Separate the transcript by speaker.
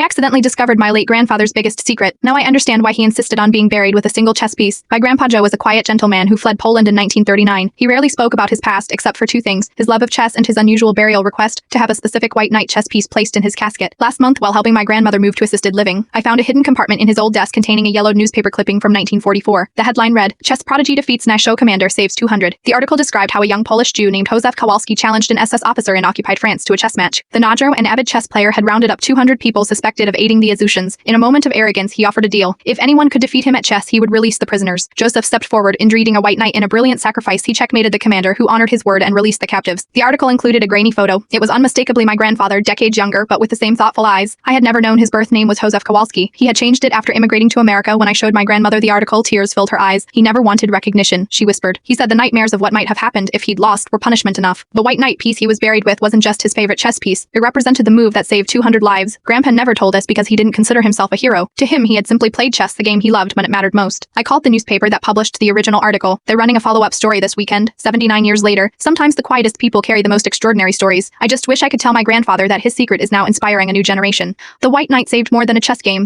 Speaker 1: accidentally discovered my late grandfather's biggest secret. Now I understand why he insisted on being buried with a single chess piece. My Grandpa Joe was a quiet gentleman who fled Poland in 1939. He rarely spoke about his past except for two things, his love of chess and his unusual burial request to have a specific white knight chess piece placed in his casket. Last month, while helping my grandmother move to assisted living, I found a hidden compartment in his old desk containing a yellowed newspaper clipping from 1944. The headline read, "Chess prodigy defeats Nassau commander, saves 200. The article described how a young Polish Jew named Józef Kowalski challenged an SS officer in occupied France to a chess match. The Nodro, an avid chess player, had rounded up 200 people suspected of aiding the Azutians. In a moment of arrogance, he offered a deal. If anyone could defeat him at chess, he would release the prisoners. Joseph stepped forward, entreating a white knight in a brilliant sacrifice. He checkmated the commander, who honored his word and released the captives. The article included a grainy photo. It was unmistakably my grandfather, decades younger, but with the same thoughtful eyes. I had never known his birth name was Józef Kowalski. He had changed it after immigrating to America. When I showed my grandmother the article, tears filled her eyes. He never wanted recognition, she whispered. He said the nightmares of what might have happened if he'd lost were punishment enough. The white knight piece he was buried with wasn't just his favorite chess piece. It represented the move that saved 200 lives. Grandpa never told us because he didn't consider himself a hero. To him, he had simply played chess, the game he loved when it mattered most. I called the newspaper that published the original article. They're running a follow-up story this weekend, 79 years later. Sometimes the quietest people carry the most extraordinary stories. I just wish I could tell my grandfather that his secret is now inspiring a new generation. The white knight saved more than a chess game.